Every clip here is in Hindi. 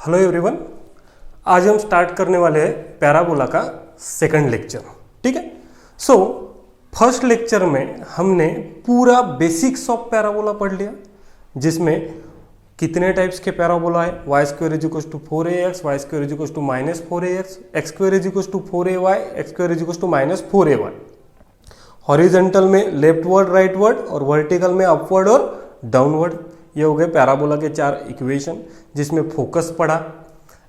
हेलो एवरीवन, आज हम स्टार्ट करने वाले हैं पैराबोला का सेकंड लेक्चर। ठीक है। सो फर्स्ट लेक्चर में हमने पूरा बेसिक्स ऑफ पैराबोला पढ़ लिया, जिसमें कितने टाइप्स के पैराबोला है, y square is equal to 4ax, y square is equal to -4ax, x square is equal to 4ay, x square is equal to -4ay। Horizontal में लेफ्टवर्ड राइटवर्ड और वर्टिकल में अपवर्ड और डाउनवर्ड। ये हो गए पैराबोला के चार इक्वेशन, जिसमें फोकस पढ़ा,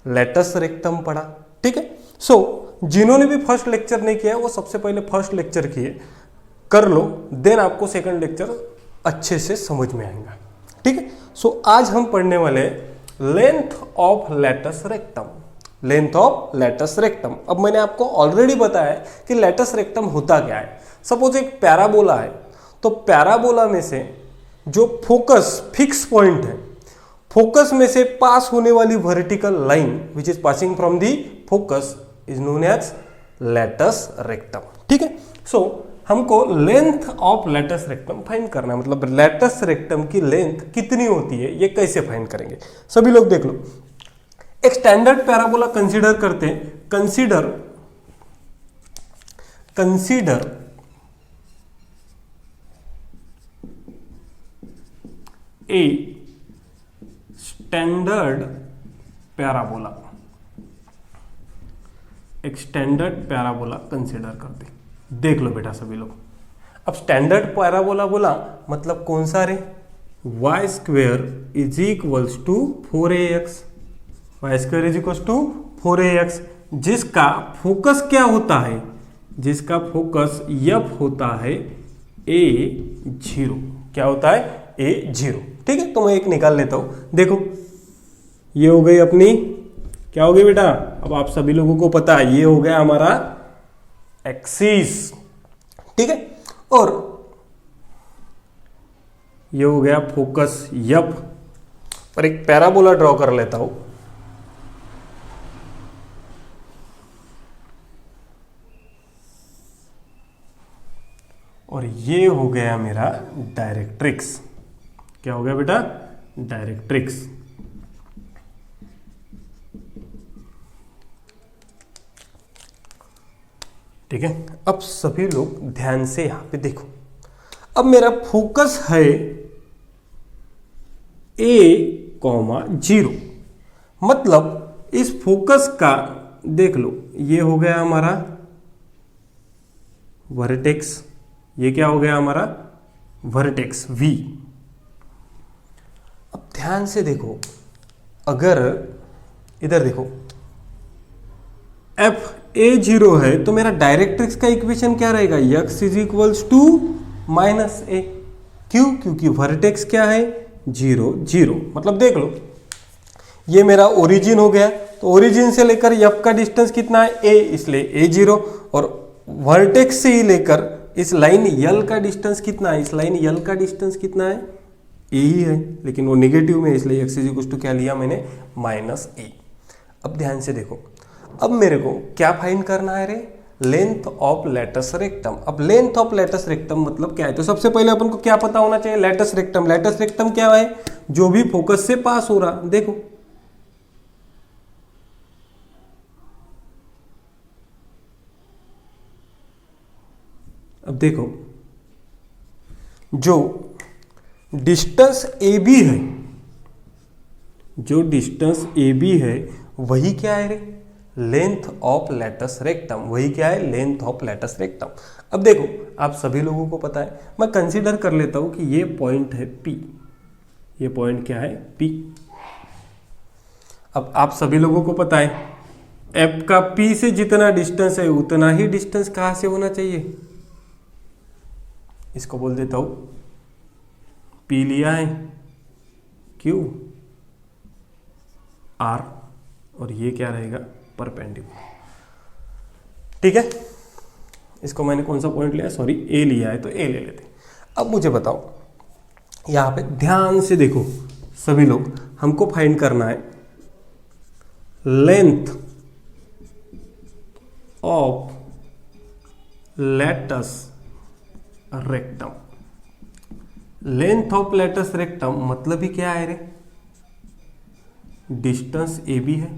लेटस रेक्टम पढ़ा। ठीक है। सो जिन्होंने भी फर्स्ट लेक्चर नहीं किया वो सबसे पहले फर्स्ट लेक्चर किए कर लो, देन आपको सेकंड लेक्चर अच्छे से समझ में आएगा। ठीक है। सो आज हम पढ़ने वाले length of latus rectum. Length of latus rectum. अब मैंने आपको ऑलरेडी बताया कि लेटस रेक्टम होता क्या है। सपोज एक पैराबोला है, तो पैराबोला में से जो फोकस फिक्स पॉइंट है, फोकस में से पास होने वाली vertical line which is passing from the focus is known as latus rectum. ठीक है। सो हमको length of latus rectum find करना है, मतलब लेटस रेक्टम की लेंथ कितनी होती है, ये कैसे फाइंड करेंगे। सभी लोग देख लो, एक स्टैंडर्ड पैराबोला कंसीडर करते हैं। Consider a standard parabola. एक स्टैंडर्ड पैराबोला कंसीडर करते, देख लो बेटा सभी लोग। अब स्टैंडर्ड पैराबोला बोला मतलब कौन सा रे, y square is equals to 4ax, y square is equals to 4ax, जिसका फोकस क्या होता है, जिसका फोकस एफ होता है a0। क्या होता है, a0। ठीक है। तो मैं एक निकाल लेता हूं। देखो ये हो गई अपनी, क्या हो गई बेटा, अब आप सभी लोगों को पता है ये हो गया हमारा एक्सिस। ठीक है। और ये हो गया फोकस एफ। पर एक पैराबोला ड्रॉ कर लेता हूं। और ये हो गया मेरा डायरेक्ट्रिक्स। क्या हो गया बेटा, डायरेक्ट्रिक्स। ठीक है। अब सभी लोग ध्यान से यहां पे देखो। अब मेरा फोकस है a,0, मतलब इस फोकस का देख लो, ये हो गया हमारा वर्टेक्स, ये क्या हो गया हमारा वर्टेक्स v। अब ध्यान से देखो, अगर इधर देखो f a0 है तो मेरा डायरेक्ट्रिक्स का इक्वेशन क्या रहेगा, x is equals to -a। क्यों, क्योंकि वर्टेक्स क्या है 0 0। मतलब देख लो ये मेरा ओरिजिन हो गया, तो ओरिजिन से लेकर f का डिस्टेंस कितना है a, इसलिए a0। और वर्टेक्स से ही लेकर इस लाइन L का डिस्टेंस कितना है, इस लाइन L का डिस्टेंस कितना है, a ही है, लेकिन वो निगेटिव में, इसलिए x इज इक्वल टू क्या लिया मैंने, -a। अब ध्यान से देखो, अब मेरे को क्या फाइंड करना है रे, लेंथ ऑफ लेटस रेक्टम। अब लेंथ ऑफ लेटस रेक्टम मतलब क्या है, तो सबसे पहले अपन को क्या पता होना चाहिए, लेटस रेक्टम। लेटस रेक्टम क्या है, जो भी फोकस से पास हो रहा। देखो अब देखो, जो डिस्टेंस ए बी है, जो डिस्टेंस ए बी है वही क्या है रे, लेंथ ऑफ लेटस रेक्टम। वही क्या है, लेंथ ऑफ लेटस रेक्टम। अब देखो आप सभी लोगों को पता है, मैं कंसीडर कर लेता हूं कि ये पॉइंट है P। ये पॉइंट क्या है, P। अब आप सभी लोगों को पता है F का P से जितना डिस्टेंस है उतना ही डिस्टेंस कहां से होना चाहिए, इसको बोल देता हूं P लिया है, Q R, और ये क्या रहेगा, परपेंडिकुलर। ठीक है। इसको मैंने कौन सा पॉइंट लिया, सॉरी A लिया है, तो A ले लेते। अब मुझे बताओ, यहां पे ध्यान से देखो सभी लोग, हमको फाइंड करना है length of latus rectum. Length of latus rectum मतलब ही क्या है रे, डिस्टेंस ए बी है।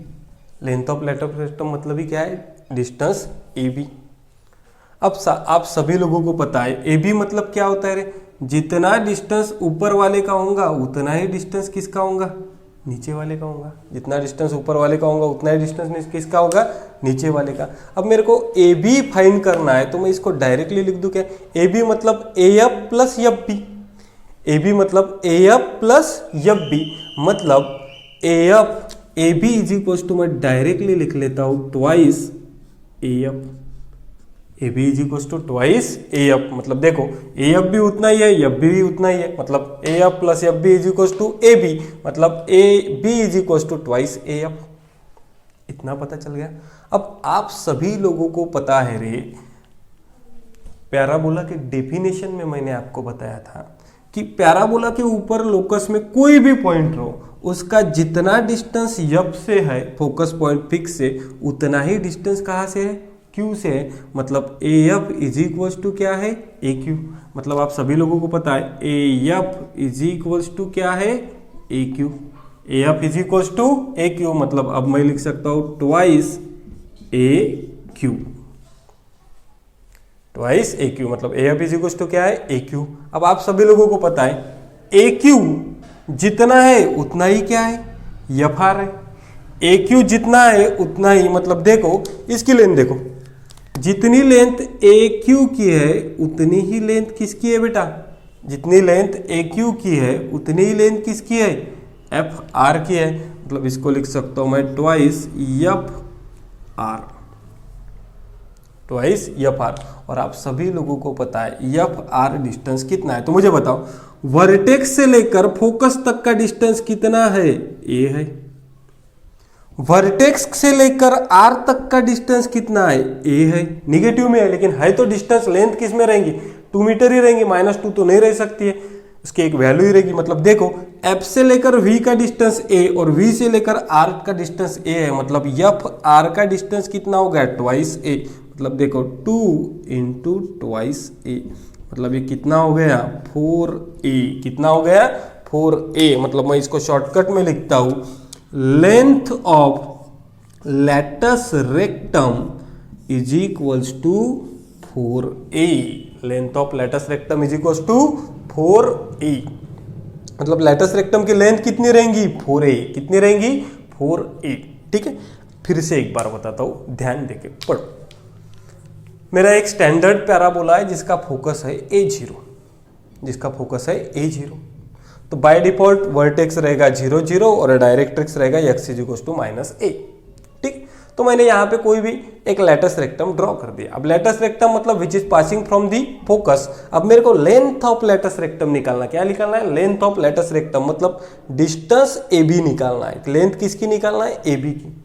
लेंथ ऑफ लेटस रेक्टम मतलब ही क्या है, डिस्टेंस ए बी। अब आप सभी लोगों को पता है ए बी मतलब क्या होता है रे, जितना डिस्टेंस ऊपर वाले का होगा उतना ही डिस्टेंस किसका होगा, नीचे वाले का होगा। जितना डिस्टेंस ऊपर वाले का होगा उतना ही डिस्टेंस किसका होगा, नीचे वाले का। अब मेरे को ए बी फाइंड करना है तो मैं इसको डायरेक्टली लिख दूं क्या, ए बी मतलब A F plus F B. A B मतलब A F plus F B, मतलब A B is equal to, मैं डायरेक्टली लिख लेता हूं twice A F. A B is equal to twice A F, मतलब देखो ए एफ भी उतना ही है, एफ भी उतना ही है, मतलब A F plus F B is equal to A B, मतलब A B is equal to twice A F. इतना पता चल गया। अब आप सभी लोगों को पता है रे, पैराबोला के डेफिनेशन में मैंने आपको बताया था कि पैराबोला के ऊपर लोकस में कोई भी पॉइंट रहो, उसका जितना डिस्टेंस एफ से है, फोकस पॉइंट फिक्स से, उतना ही डिस्टेंस कहाँ से है, क्यू से है। मतलब A F is equal to क्या है, ए क्यू। मतलब आप सभी लोगों को पता है A F is equal to क्या है, A Q. A F is equal to A Q, मतलब अब मैं लिख सकता हूं twice A Q. Twice A Q मतलब A F is equal to क्या है, ए क्यू। अब आप सभी लोगों को पता है ए क्यू जितना है उतना ही क्या है, एफ आर है। ए क्यू जितना है उतना ही, मतलब देखो इसकी लेंथ देखो, जितनी लेंथ ए क्यू की है उतनी ही लेंथ किसकी है बेटा, जितनी लेंथ ए क्यू की है उतनी ही लेंथ किसकी है, एफ आर की है। मतलब इसको लिख सकता हूं मैं twice F R, twice F R. और आप सभी लोगों को पता है एफ आर डिस्टेंस कितना है, तो मुझे बताओ वर्टेक्स से लेकर फोकस तक का डिस्टेंस कितना है, ए है। वर्टेक्स से लेकर आर तक का डिस्टेंस कितना है, ए है। निगेटिव में है लेकिन है तो डिस्टेंस, लेंथ किस में रहेंगी, 2 मीटर ही रहेंगी, -2 तो नहीं रह सकती है, उसकी एक वैल्यू ही रहेगी। मतलब देखो एफ से लेकर वी का डिस्टेंस ए और वी से लेकर आर का डिस्टेंस ए है, मतलब एफ आर का डिस्टेंस कितना होगा, ट्वाइस ए। मतलब देखो 2 इंटू ट्वाइस ए, मतलब ये कितना हो गया, 4a। कितना हो गया, 4a। मतलब मैं इसको शॉर्टकट में लिखता हूं, length of latus rectum is equals to 4a। Length of latus rectum is equals to 4a। मतलब लेटस रेक्टम की लेंथ कितनी रहेंगी, 4a। कितनी रहेंगी, 4a। ठीक है, फिर से एक बार बताता हूं, ध्यान देके पढ़ो। मेरा एक स्टैंडर्ड पैराबोला है जिसका फोकस है A0, जिसका फोकस है A0। तो बाय डिफॉल्ट वर्टेक्स रहेगा 0 0 और डायरेक्ट्रिक्स रहेगा x is equal to -a। ठीक, तो मैंने यहाँ पे कोई भी एक लेटस रेक्टम ड्रॉ कर दिया। अब लेटस रेक्टम मतलब विच is passing from the focus. अब मेरे को लेंथ ऑफ लेटस रेक्टम निकालना, क्या निकालना है, लेंथ ऑफ लेटस रेक्टम, मतलब डिस्टेंस AB निकालना है। लेंथ किसकी निकालना है, AB की।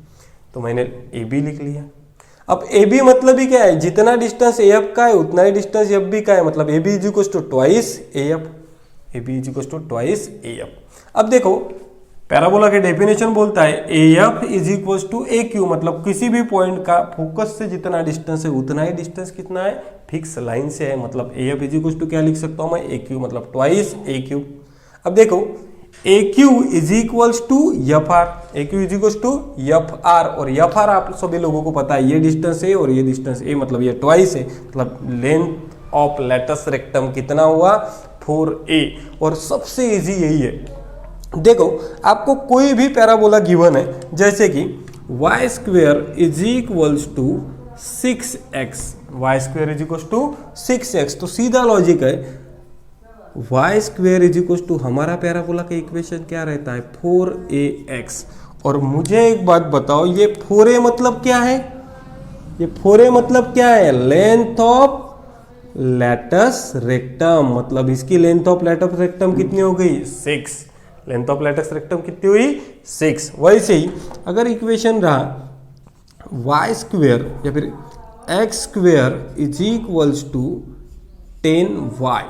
तो मैंने AB लिख लिया। अब AB मतलब ही क्या है, जितना डिस्टेंस AF का है उतना ही डिस्टेंस FB का है, मतलब AB is equal to twice AF। AB is equal to twice AF। अब देखो पैराबोला के डेफिनेशन बोलता है AF is equal to AQ, मतलब किसी भी पॉइंट का फोकस से जितना डिस्टेंस है उतना ही डिस्टेंस कितना है, फिक्स लाइन से है। मतलब AF इज इक्वल टू क्या लिख सकता हूं मैं, AQ, मतलब ट्वाइस AQ। अब देखो AQ is equals to F R, AQ is equals to F R, और एफ आर आप सभी लोगों को पता है ये डिस्टेंस है और ये डिस्टेंस ए, मतलब ये ट्वाइस है। मतलब लेंथ ऑफ लेटस रेक्टम कितना हुआ, 4a। और सबसे इजी यही है, देखो आपको कोई भी पैराबोला गिवन है, जैसे कि y square is equals to 6x, y square is equals to 6x, तो सीधा लॉजिक है y square is equal to, हमारा पैराबोला का इक्वेशन क्या रहता है, 4ax। और मुझे एक बात बताओ, ये 4a मतलब क्या है, ये 4a मतलब क्या है, लेंथ ऑफ लेटस रेक्टम। मतलब इसकी लेंथ ऑफ लेटस रेक्टम कितनी हो गई, 6। लेंथ ऑफ लेटस रेक्टम कितनी हुई, 6। वैसे ही अगर इक्वेशन रहा वाई स्क्वेयर या फिर x square is equals to 10y,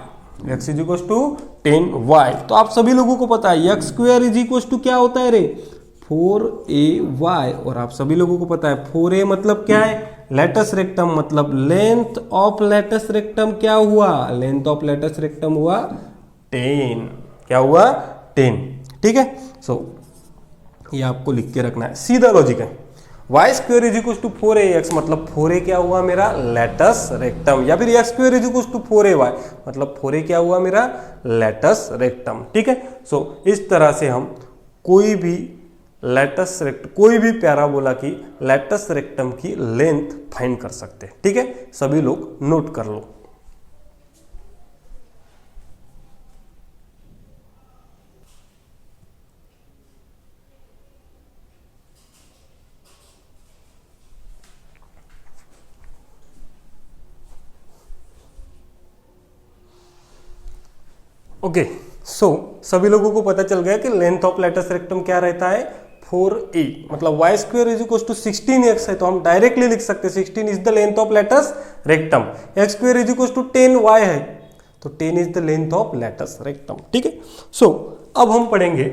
x is equal to 10y, तो आप सभी लोगों को पता है x square is equal to क्या होता है रे, 4ay। और आप सभी लोगों को पता है 4a मतलब क्या है, लेटस रेक्टम, मतलब लेंथ ऑफ लेटस रेक्टम क्या हुआ, लेंथ ऑफ लेटस रेक्टम हुआ 10। क्या हुआ, 10। ठीक है, सो ये आपको लिख के रखना है, सीधा लॉजिक है। Y square is equal to 4ax मतलब 4a क्या हुआ मेरा लेटस रेक्टम, या फिर x square is equal to 4ay मतलब 4a क्या हुआ मेरा लेटस रेक्टम। ठीक है, सो इस तरह से हम कोई भी कोई भी पैराबोला की लेटस रेक्टम की लेंथ फाइंड कर सकते हैं। ठीक है, सभी लोग नोट कर लो। ओके, सो सभी लोगों को पता चल गया कि लेंथ ऑफ लेटस रेक्टम क्या रहता है 4a, मतलब y square is equal to 16x है, तो हम डायरेक्टली लिख सकते हैं 16 is the length of latus rectum. X square is equal to 10y है, तो 10 is the length of latus rectum. ठीक है, सो अब हम पढ़ेंगे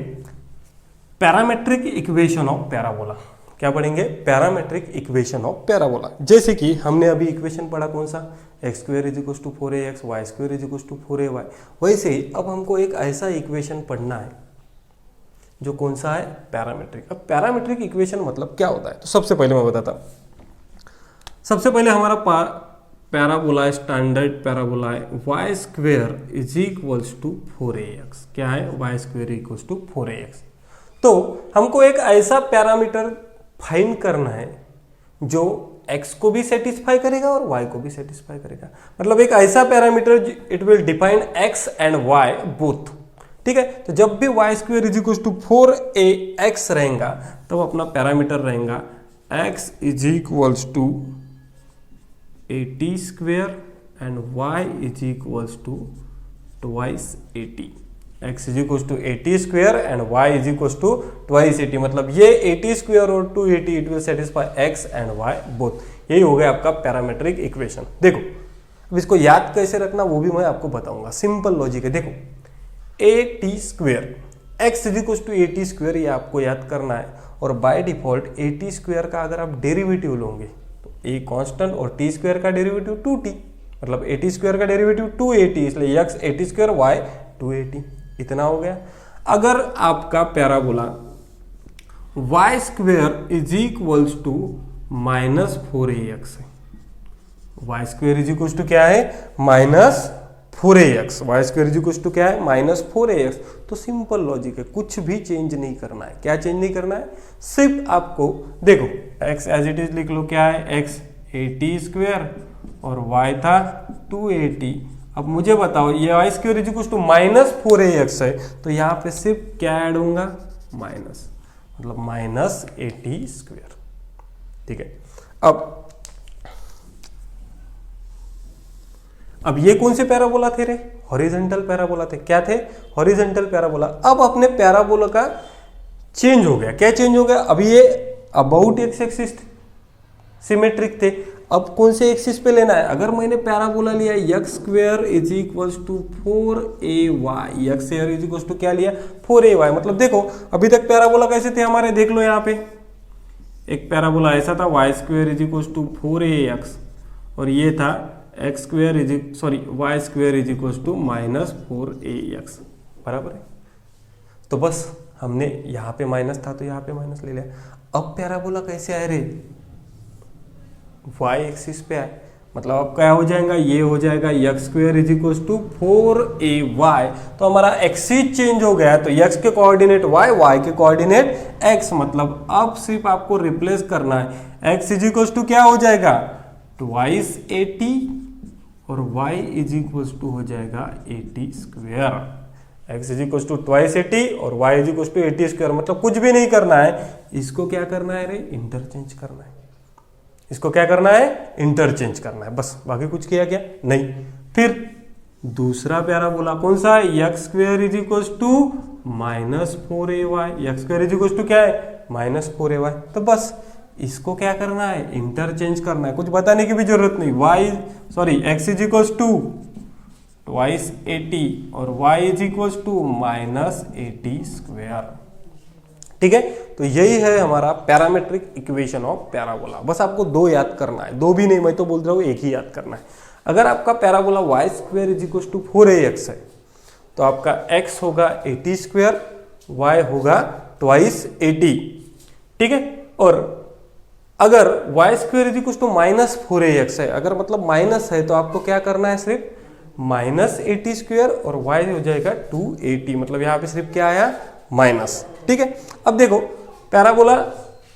पैरामेट्रिक इक्वेशन ऑफ पैराबोला। क्या पढ़ेंगे? Parametric equation of parabola. जैसे कि हमने अभी इक्वेशन पढ़ा कौन सा, x square is equal to 4ax, y square is equal to 4ay। वैसे ही अब हमको एक ऐसा इक्वेशन पढ़ना है जो कौन सा है, पैरामेट्रिक। अब पैरामेट्रिक इक्वेशन मतलब क्या होता है, तो सबसे पहले मैं बताता हूं। सबसे पहले हमारा पैराबोला है, स्टैंडर्ड पैराबोला है, y square is equals to 4ax। क्या है? Y square equals to 4ax। तो हमको एक ऐसा पैरामीटर फाइंड करना है जो x को भी सेटिस्फाई करेगा और y को भी सेटिस्फाई करेगा, मतलब एक ऐसा parameter it will define x and y both. ठीक है, तो जब भी y square is equal to 4ax रहेगा तब तो अपना पैरामीटर रहेगा x is equals to 80 square and y is equals to twice 80। x is equal to 80 square and y is equal to twice 80, मतलब ये 80 स्क्वेयर और 280 it will satisfy x and y both. यही हो गया आपका पैरामेट्रिक इक्वेशन। देखो अब इसको याद कैसे रखना वो भी मैं आपको बताऊंगा, सिंपल लॉजिक है। देखो 80 square x is equal to 80 square ये आपको याद करना है, और बाय डिफॉल्ट 80 स्क्वेयर का अगर आप डेरिवेटिव लोगे तो a कांस्टेंट और t स्क्वेयर का डेरिवेटिव 2t, मतलब 80 स्क्वेयर का डेरिवेटिव 280, इसलिए x 80 स्क्वेयर y 280, इतना हो गया। अगर आपका parabola y square is equals to -4ax है, y square is equals to क्या है -4ax, y square is equals to क्या है -4ax, तो सिंपल लॉजिक है, कुछ भी चेंज नहीं करना है। क्या चेंज नहीं करना है? सिर्फ आपको देखो x एज इट इज लिख लो, क्या है x 80 स्क्वेयर और y था 280। अब मुझे बताओ ये y square is equal to -4ax है, तो यहाँ पे सिर्फ क्या ऐड होगा माइनस, मतलब -80 स्क्वेयर। ठीक है, अब ये कौन से पैराबोला थे रे? हॉरिजॉन्टल पैराबोला थे। क्या थे? Horizontal parabola. अब अपने पैराबोला का चेंज हो गया। क्या चेंज हो गया? अब ये अबाउट एक्स एक्सिस सिमेट्रिक थे, अब कौन से एक्सिस पे लेना है? अगर मैंने पैराबोला लिया x square is equals to 4ay, x square is equals to क्या लिया 4ay, मतलब देखो अभी तक पैराबोला कैसे थे हमारे, देख लो यहाँ पे एक पैराबोला ऐसा था y square is equals to 4ax, और ये था x square y square is equals to -4ax, बराबर है। तो बस हमने यहाँ पे माइनस था तो यहाँ पे माइनस ले लिया। अब पैराबोला कैसे आए रे? वाई एक्सिस पे आए, मतलब अब क्या हो जाएगा, ये हो जाएगा x square is equal to 4ay, तो हमारा एक्सिस चेंज हो गया, तो x के कोऑर्डिनेट y के कोऑर्डिनेट x, मतलब अब सिर्फ आपको रिप्लेस करना है। x इज इक्वल टू क्या हो जाएगा ट्वाइस 80 और y इज इक्वल टू हो जाएगा 80 square. x is equal to twice 80 और y is equal to 80 square, मतलब कुछ भी नहीं करना है, इसको क्या करना है रे? इंटरचेंज करना है। इसको क्या करना है? इंटरचेंज करना है, बस, बाकी कुछ किया क्या? नहीं। फिर दूसरा पैराबोला कौन सा है? X square is equal to -4ay, x square is equal to क्या है -4ay, तो बस इसको क्या करना है? इंटरचेंज करना है, कुछ बताने की भी जरूरत नहीं। X is equal to twice 80 और y is equal to -80 square. ठीक है, तो यही है हमारा पैरामेट्रिक इक्वेशन ऑफ पैराबोला। बस आपको दो याद करना है, दो भी नहीं, मैं तो बोल रहा हूँ एक ही याद करना है। अगर आपका parabola y square is equal to 4ax है तो आपका x होगा 80 स्क्वेयर, y होगा ट्वाइस 80, ठीक है। और अगर Y square is equal to minus 4ax है, अगर मतलब माइनस है तो आपको क्या करना है, सिर्फ माइनस 80 स्क्वेयर और y हो जाएगा 280, मतलब यहाँ पे सिर्फ क्या आया, माइनस, ठीक है। अब देखो पैराबोला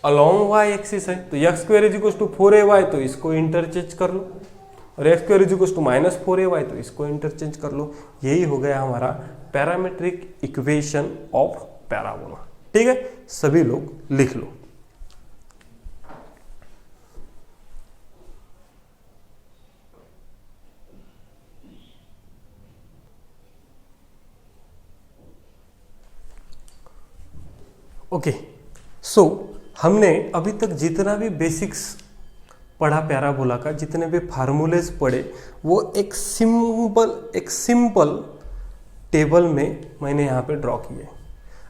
अलोंग y एक्सिस है, तो x square is equal to 4ay, तो इसको इंटरचेंज कर लो, और x square is equal to minus 4ay, तो इसको इंटरचेंज कर लो। यही हो गया हमारा पैरामेट्रिक इक्वेशन ऑफ पैराबोला, ठीक है। सभी लोग लिख लो। ओके, सो हमने अभी तक जितना भी बेसिक्स पढ़ा पैराबोला का, जितने भी फार्मूलेस पढ़े, वो एक सिंपल टेबल में मैंने यहाँ पे ड्रॉ किए।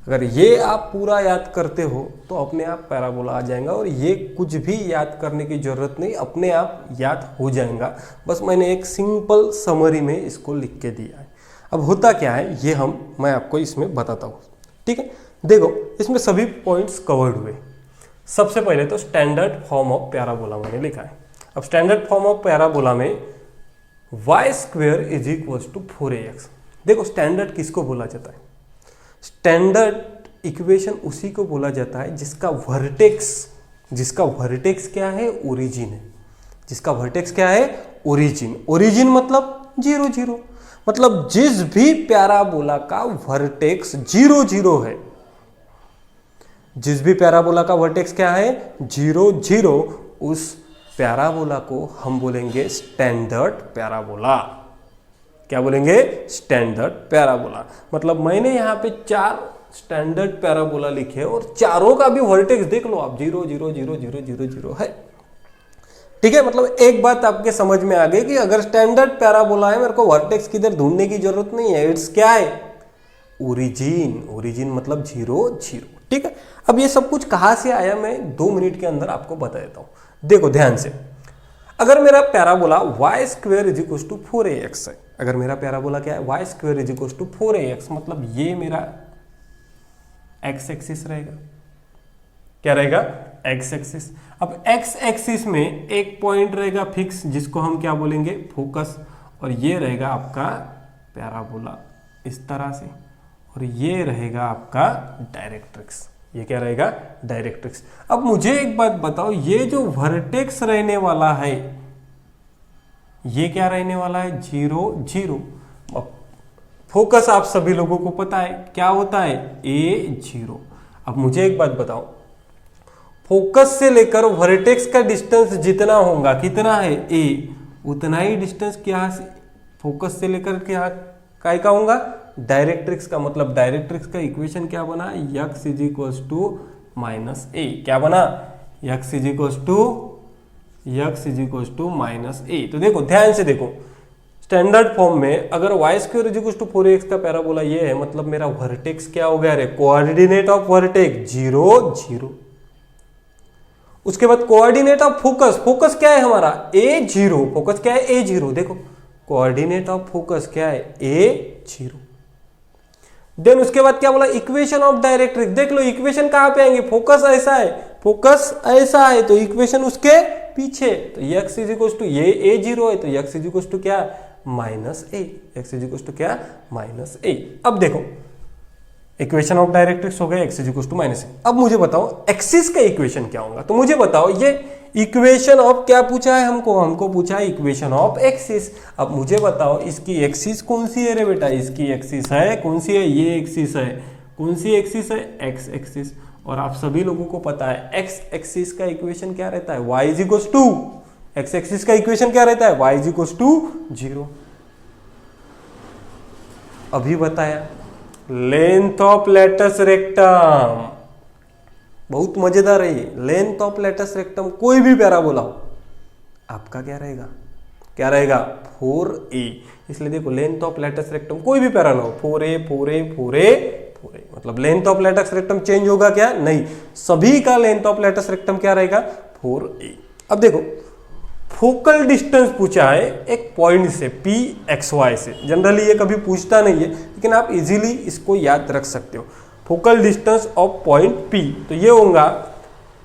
अगर ये आप पूरा याद करते हो तो अपने आप पैराबोला आ जाएगा, और ये कुछ भी याद करने की ज़रूरत नहीं, अपने आप याद हो जाएगा। बस मैंने एक सिंपल समरी में इसको लिख के दिया है। अब होता क्या है ये मैं आपको इसमें बताता हूँ, ठीक है। देखो इसमें सभी पॉइंट्स कवर्ड हुए। सबसे पहले तो स्टैंडर्ड फॉर्म ऑफ पैराबोला मैंने लिखा है। अब स्टैंडर्ड फॉर्म ऑफ पैराबोला में y square is equal to 4ax। देखो स्टैंडर्ड किसको बोला जाता है, स्टैंडर्ड इक्वेशन उसी को बोला जाता है जिसका वर्टेक्स क्या है, ओरिजिन है। जिसका वर्टेक्स क्या है, ओरिजिन मतलब 0 0, मतलब जिस भी पैराबोला का वर्टेक्स 0 0 है, जिस भी पैराबोला का वर्टेक्स क्या है, 0 0, उस पैराबोला को हम बोलेंगे स्टैंडर्ड पैराबोला। क्या बोलेंगे, स्टैंडर्ड पैराबोला। मतलब मैंने यहाँ पे 4 स्टैंडर्ड पैराबोला लिखे और चारों का भी वर्टेक्स देख लो आप, 0 0 0 0 0 0 है, ठीक है। मतलब एक बात आपके समझ में आ गई कि अगर स्टैंडर्ड पैराबोला है, मेरे को वर्टेक्स किधर ढूंढने की जरूरत नहीं है, इट्स क्या है, ओरिजिन मतलब 0 0, ठीक है। अब ये सब कुछ कहां से आया मैं 2 मिनट के अंदर आपको बता देता हूं। देखो ध्यान से, अगर मेरा parabola y square is equal to 4ax है, अगर मेरा पैराबोला क्या है, y square is equal to 4ax, मतलब ये मेरा एक्स एक्सिस रहेगा। क्या रहेगा, एक्स एक्सिस। अब एक्स एक्सिस में एक पॉइंट रहेगा फिक्स, जिसको हम क्या बोलेंगे, फोकस, और ये रहेगा आपका पैराबोला इस तरह से, और ये रहेगा आपका डायरेक्ट्रिक्स। ये क्या रहेगा, डायरेक्ट्रिक्स। अब मुझे एक बात बताओ, ये जो वर्टेक्स रहने वाला है, ये क्या रहने वाला है, 0 0। अब फोकस आप सभी लोगों को पता है क्या होता है, A0। अब मुझे एक बात बताओ, फोकस से लेकर वर्टेक्स का डिस्टेंस जितना होगा, कितना है, A, उतना ही डिस्टेंस क्या से, फोकस से लेकर क्या काय का होगा, डायरेक्ट्रिक्स का। मतलब डायरेक्ट्रिक्स का इक्वेशन क्या बना, x is equals to minus A. क्या बना, x is equals to minus A. तो देखो ध्यान से देखो, स्टैंडर्ड फॉर्म में अगर Y square is equals to 4ax का पैराबोला ये है, मतलब मेरा वर्टेक्स क्या हो गया रे, कोऑर्डिनेट ऑफ वर्टेक्स 0 0। उसके बाद कोऑर्डिनेट ऑफ फोकस क्या है हमारा, A0। फोकस क्या है, A0। देखो कोऑर्डिनेट ऑफ फोकस क्या है, A0। देन उसके बाद क्या बोला, इक्वेशन ऑफ डायरेक्ट्रिक्स। देख लो इक्वेशन कहां पे आएंगे, फोकस ऐसा है तो इक्वेशन उसके पीछे, तो x इज इक्वल टू, ये A0 है तो x इज इक्वल टू क्या, minus A. x is equal to क्या, माइनस ए। अब देखो इक्वेशन ऑफ डायरेक्ट्रिक्स हो गया, x is equal to minus A. अब मुझे बताओ एक्सिस का इक्वेशन क्या होगा, तो मुझे बताओ ये इक्वेशन ऑफ क्या पूछा है हमको पूछा है इक्वेशन ऑफ एक्सिस। अब मुझे बताओ इसकी एक्सिस कौन सी है रे बेटा, इसकी एक्सिस है कौन सी है, ये एक्सिस है। कौन सी एक्सिस है, एक्स एक्सिस। और आप सभी लोगों को पता है एक्स एक्सिस का इक्वेशन क्या रहता है, y is equal to, x axis का इक्वेशन क्या रहता है, y इज इक्वल टू 0। अभी बताया लेंथ ऑफ लेटस रेक्टम, बहुत मजेदार है ये। लेंथ ऑफ लेटस रेक्टम कोई भी पैराबोला हो, आपका क्या रहेगा 4a। इसलिए देखो लेंथ ऑफ लेटस रेक्टम कोई भी पैराबोला हो, 4a, मतलब length of latus rectum change होगा क्या, नहीं, सभी का लेंथ ऑफ लेटस रेक्टम क्या रहेगा, 4a। अब देखो फोकल डिस्टेंस पूछा है एक पॉइंट से, pxy से। जनरली ये कभी पूछता नहीं है, लेकिन आप इजीली इसको याद रख सकते हो। Focal distance of point P, तो ये होगा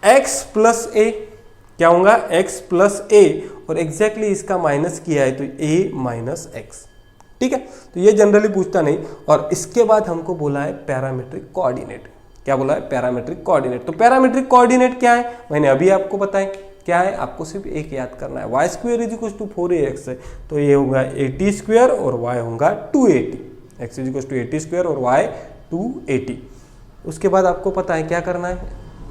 x प्लस ए, क्या होगा x प्लस ए, और एग्जैक्टली इसका माइनस किया है तो a माइनस एक्स। ठीक है, तो ये जनरली पूछता नहीं। और इसके बाद हमको बोला है पैरामीट्रिक कोऑर्डिनेट। क्या बोला है? Parametric coordinate. तो पैरामीट्रिक कोऑर्डिनेट क्या है मैंने अभी आपको बताया क्या है, आपको सिर्फ एक याद करना है, y square is equal to 4ax है, तो ये होगा 80 स्क्वायर और y होगा 280, x is equal to 80 square और y 280। उसके बाद आपको पता है क्या करना है,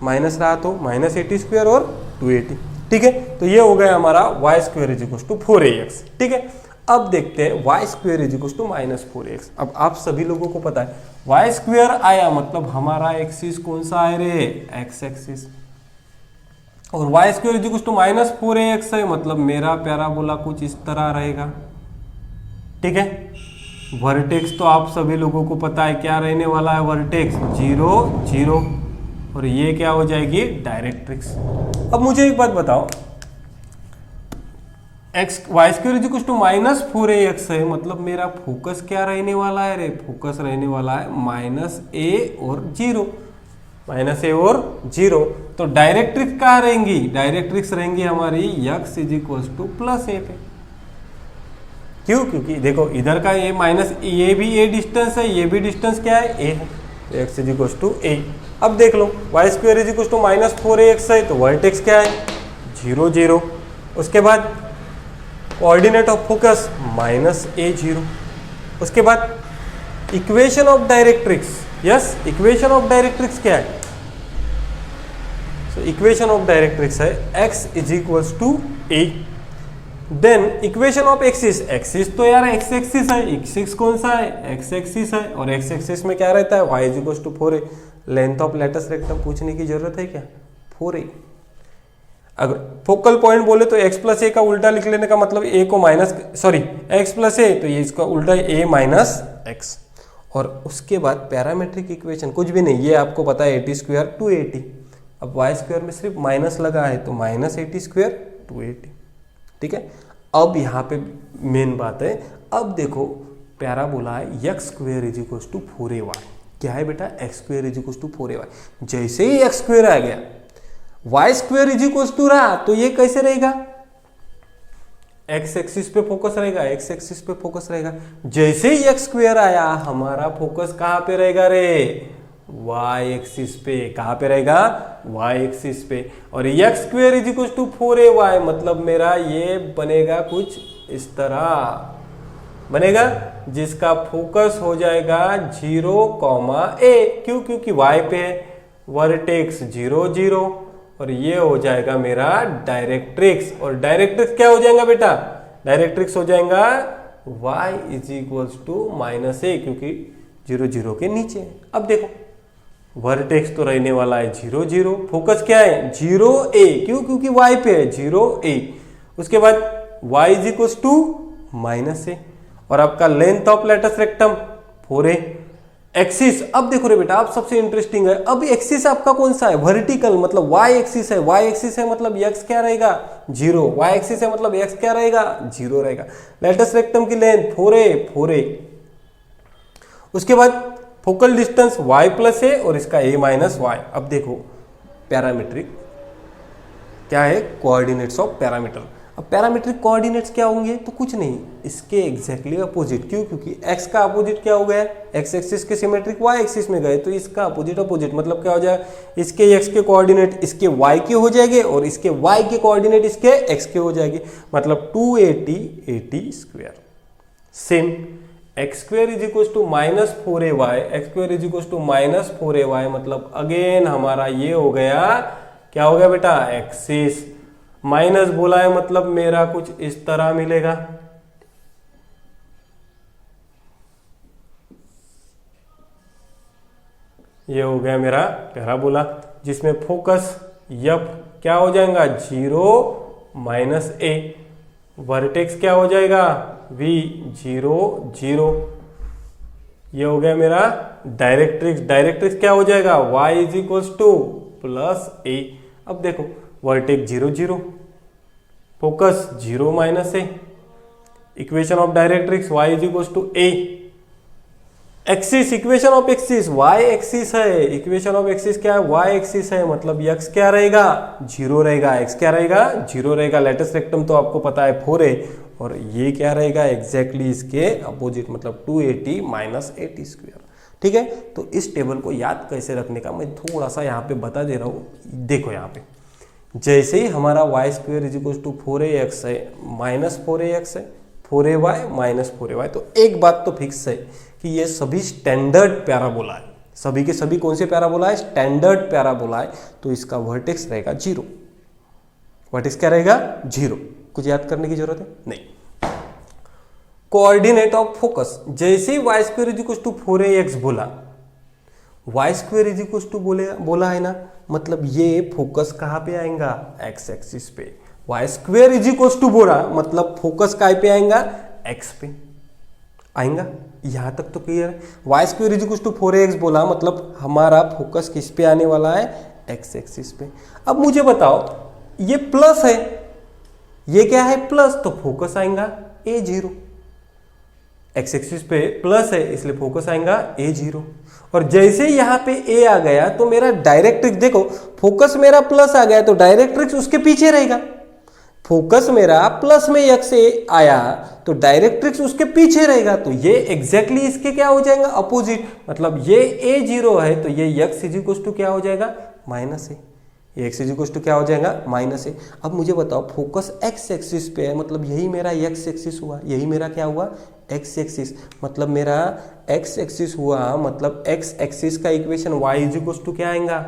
माइनस रहा तो माइनस 80 स्क्वायर और 280। ठीक है, तो ये हो गया हमारा y square is equal to 4ax। ठीक है, अब देखते हैं y square is equal to minus 4ax। अब आप सभी लोगों को पता है वाई स्क्वेयर आया मतलब हमारा एक्सिस कौन सा है रे, एक्स एक्सिस, और y square is equal to minus 4ax है मतलब मेरा पैराबोला कुछ इस तरह रहेगा। ठीक है, वर्टेक्स तो आप सभी लोगों को पता है क्या रहने वाला है, वर्टेक्स 0 0, और ये क्या हो जाएगी, डायरेक्ट्रिक्स। अब मुझे एक बात बताओ, x y square is equal to minus 4ax है मतलब मेरा फोकस क्या रहने वाला है रे, फोकस रहने वाला है माइनस ए और 0, माइनस ए और 0। तो डायरेक्ट्रिक्स कहाँ रहेंगी, डायरेक्ट्रिक्स रहेंगी हमारी x is equal to plus A पे। क्यों? क्योंकि देखो इधर का ये माइनस, ये भी ए डिस्टेंस है, ये भी डिस्टेंस क्या है, ए है, तो x is equal to A. अब देख लो Y square is equal to minus 4ax है तो वर्टेक्स क्या है, 0 0। उसके बाद coordinate of focus minus a 0। उसके बाद equation of directrix, yes equation of directrix क्या है, सो इक्वेशन ऑफ डायरेक्ट्रिक्स है x is equals to a. Then equation of axis, axis तो यार x एक्सिस है, एक्सिस कौन सा है, x एक्सिस है, और x एक्सिस में क्या रहता है, y is equals to 4a। Length of latus rectum पूछने की जरूरत है क्या, 4a। अगर फोकल पॉइंट बोले तो x प्लस ए का उल्टा लिख लेने का मतलब a को माइनस, सॉरी x प्लस ए, तो ये इसका उल्टा a माइनस एक्स। और उसके बाद पैरामेट्रिक इक्वेशन कुछ भी नहीं, ये आपको पता है 80 स्क्वायर 280। अब वाई स्क्वायर में सिर्फ माइनस लगा है तो माइनस 80 स्क्वायर 280। ठीक है, अब यहाँ पे मेन बात है, अब देखो पैराबोला है x square is equal to 4ay। क्या है बेटा, x square is equal to 4ay। जैसे ही एक्स स्क्वेयर आ गया y square is equal to रहा, तो ये कैसे रहेगा, एक्स एक्सिस पे फोकस रहेगा, एक्स एक्सिस पे फोकस रहेगा। जैसे ही एक्स स्क्वेयर आया हमारा फोकस कहां पे रहेगा रे, वाई एक्सिस पे। कहां पे रहेगा, वाई एक्सिस पे। और x square is equal to 4ay मतलब मेरा ये बनेगा कुछ इस तरह बनेगा, जिसका फोकस हो जाएगा 0, a। क्यों? क्योंकि वाई पे वर्टेक्स 0 0, और ये हो जाएगा मेरा डायरेक्ट्रिक्स। और डायरेक्ट्रिक्स क्या हो जाएगा बेटा, डायरेक्ट्रिक्स हो जाएगा y is equals to minus A, क्योंकि 0 0 के नीचे। अब देखो वर्टेक्स तो रहने वाला है 0 0, फोकस क्या है 0 a। क्यों? क्योंकि y पे है 0 a। उसके बाद y is equals to minus A, और आपका length of latus rectum 4a। Axis, अब देखो रे बेटा, आप सबसे इंटरेस्टिंग है, अब एक्सिस आपका कौन सा है, वर्टिकल मतलब y एक्सिस है, y एक्सिस है मतलब x क्या रहेगा 0, y एक्सिस है मतलब x क्या रहेगा 0 रहेगा। लेटस रेक्टम की लेंथ 4a। उसके बाद फोकल डिस्टेंस y प्लस ए और इसका a माइनस वाई। अब देखो पैरामीट्रिक क्या है, कोऑर्डिनेट्स ऑफ पैरामीटर। अब पैरामीट्रिक कोऑर्डिनेट्स क्या होंगे, तो कुछ नहीं, इसके एग्जैक्टली अपोजिट। क्यों? क्योंकि x का अपोजिट क्या हो गया, x एक्सिस के सिमेट्रिक y एक्सिस में गए, तो इसका अपोजिट अपोजिट मतलब क्या हो जाएगा, इसके x के कोऑर्डिनेट इसके y के हो जाएंगे और इसके y के कोऑर्डिनेट इसके x के हो जाएंगे, मतलब 280 square. Same x square is equal to minus 4ay, x square is equal to minus 4ay मतलब अगेन हमारा ये हो गया, क्या हो गया बेटा, एक्सिस। माइनस बोला है मतलब मेरा कुछ इस तरह मिलेगा। ये हो गया मेरा पैराबोला, जिसमें फोकस यप क्या हो जाएगा 0 माइनस ए, वर्टेक्स क्या हो जाएगा v 0 0। ये हो गया मेरा डायरेक्ट्रिक्स, डायरेक्ट्रिक्स क्या हो जाएगा y is equal to plus A. अब देखो vertex 0 0, focus 0 minus A, equation of directrix y is equal to A, axis, equation of axis Y axis है, इक्वेशन ऑफ एक्सिस क्या है, वाई एक्सिस है, मतलब एक्स क्या रहेगा, जीरो रहेगा, एक्स क्या रहेगा, जीरो रहेगा। लेटेस्ट रेक्टम तो आपको पता है 4a, और ये क्या रहेगा एग्जैक्टली इसके अपोजिट, मतलब 280 माइनस 80 स्क्वायर। ठीक है, तो इस टेबल को याद कैसे रखने का मैं थोड़ा सा यहाँ पे बता दे रहा हूँ। देखो यहाँ पे जैसे ही हमारा y square is equal to 4ax है माइनस 4ax है, 4ay माइनस 4ay, तो एक बात तो फिक्स है कि ये सभी स्टैंडर्ड पैराबोला है, सभी के सभी कौन से पैराबोला है, स्टैंडर्ड पैराबोला है, तो इसका वर्टेक्स रहेगा जीरो। वर्टेक्स क्या रहेगा, जीरो। कुछ याद करने की जरूरत है नहीं। कोऑर्डिनेट ऑफ फोकस, जैसे ही Y square is equal to 4ax बोला, Y square is equal to बोला है ना, मतलब ये फोकस कहाँ पे आएगा, एक्स एक्सिस पे। Y square is equal to बोला मतलब फोकस काय पे आएगा, एक्स पे आएगा। यहां तक तो क्लियर है। Y square is equal to 4ax बोला मतलब हमारा फोकस किस पे आने वाला है, एक्स एक्सिस पे। अब मुझे बताओ ये प्लस है, ये क्या है प्लस, तो फोकस आएगा a0। एक्स एक्सिस पे प्लस है इसलिए फोकस आएगा a0, और जैसे यहां पे a आ गया तो मेरा डायरेक्ट्रिक्स देखो, फोकस मेरा प्लस आ गया तो डायरेक्ट्रिक्स उसके पीछे रहेगा। फोकस मेरा प्लस में x से आया तो डायरेक्ट्रिक्स उसके पीछे रहेगा, तो ये एग्जैक्टली इसके क्या हो जाएगा, अपोजिट। मतलब ये a0 है तो ये x इज इक्वल टू क्या हो जाएगा, माइनस है। ये x इज इक्वल टू क्या हो जाएगा, माइनस है। अब मुझे बताओ फोकस x एक्सिस पे है, मतलब यही मेरा x एक्सिस हुआ, यही मेरा क्या हुआ, x एक्सिस, मतलब मेरा x एक्सिस हुआ, मतलब x एक्सिस का equation y is equal to क्या आएगा,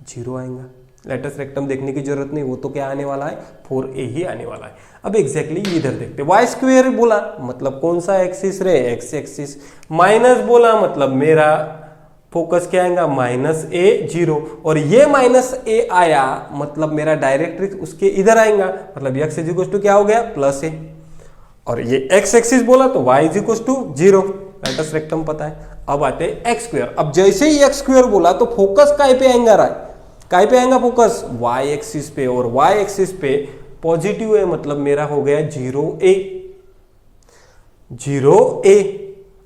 जीरो आएगा। लेटेस्ट रेक्टम देखने की जरूरत नहीं, वो तो क्या आने वाला है, 4a ही आने वाला है। अब एग्जैक्टली इधर देखते, वाई स्क्वेयर बोला मतलब कौन सा एक्सिस रे, एक्स एक्सिस। माइनस बोला मतलब मेरा फोकस क्या आएगा, माइनस a0, और ये माइनस a आया मतलब मेरा डायरेक्ट्रिक्स उसके इधर आएगा, मतलब x इज इक्वल टू क्या हो गया, प्लस a। और ये x एक्सिस बोला तो y is equal to zero, latus rectum पता है। अब आते हैं एक्स स्क्वायर। अब जैसे ही एक्स स्क्वायर बोला तो फोकस काय पे आएगा, काय पे आएगा फोकस, y एक्सिस पे, और y एक्सिस पे पॉजिटिव है मतलब मेरा हो गया 0a, 0a।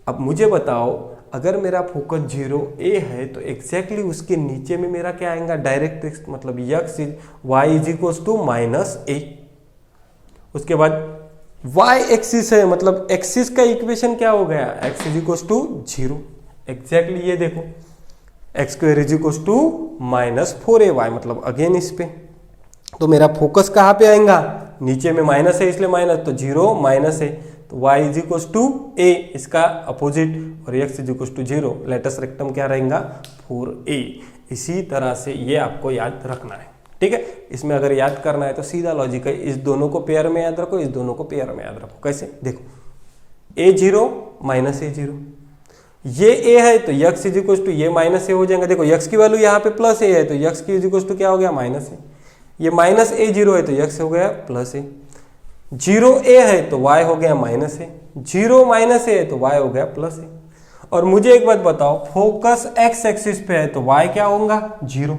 अब मुझे बताओ अगर मेरा फोकस 0a है तो एग्जैक्टली उसके नीचे में मेरा क्या आएगा, डायरेक्ट्रिक्स, मतलब y is equal to minus a। उसके बाद y एक्सिस है मतलब एक्सिस का इक्वेशन क्या हो गया, x is equal to zero. Exactly ये देखो x square is equal to minus 4ay, मतलब अगेन इस पे, तो मेरा फोकस कहाँ पे आएगा, नीचे में माइनस है इसलिए माइनस, तो जीरो माइनस है, तो y is equal to a, इसका अपोजिट, और x is equal to zero. Latus rectum क्या रहेगा, 4a। इसी तरह से ये आपको याद रखना है, ठीक है। इसमें अगर याद करना है तो सीधा लॉजिक है, इस दोनों को पेयर में याद रखो, इस दोनों को पेयर में याद रखो। कैसे, देखो a0 माइनस a0, ये a है तो x इज इक्वल टू ये माइनस a हो जाएगा। देखो x की वैल्यू यहाँ पे प्लस a है तो x की इज इक्वल टू क्या हो गया, माइनस a। ये माइनस a0 है तो x हो गया प्लस a। 0a है तो y हो गया माइनस a, 0 माइनस a है तो y हो गया प्लस a। और मुझे एक बात बताओ, फोकस x एक्सिस पे है तो y क्या होगा, जीरो।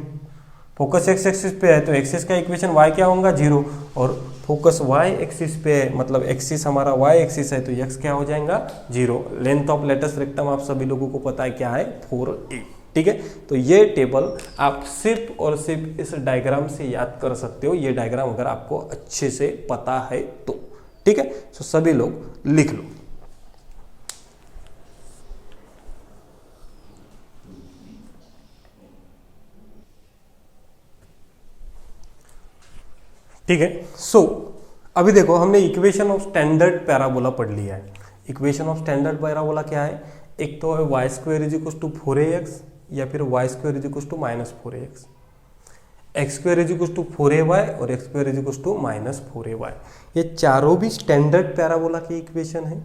फोकस x एक्सिस पे है तो एक्सिस का इक्वेशन y क्या होगा, जीरो। और फोकस y एक्सिस पे है मतलब एक्सिस हमारा y एक्सिस है तो x क्या हो जाएगा, zero. Length of latus rectum आप सभी लोगों को पता है क्या है, 4a, ठीक है। तो ये टेबल आप सिर्फ और सिर्फ इस डायग्राम से याद कर सकते हो, ये डायग्राम अगर आपको अच्छे से पता है तो, ठीक है। तो सभी लोग लिख लो। ठीक है। सो अभी देखो हमने इक्वेशन ऑफ स्टैंडर्ड पैराबोला पढ़ लिया है। इक्वेशन ऑफ स्टैंडर्ड पैराबोला क्या है, एक तो है y square is equal to 4ax, या फिर y square is equal to minus 4ax, x square is equal to 4ay और x square is equal to minus 4ay। ये चारों भी स्टैंडर्ड पैराबोला की इक्वेशन है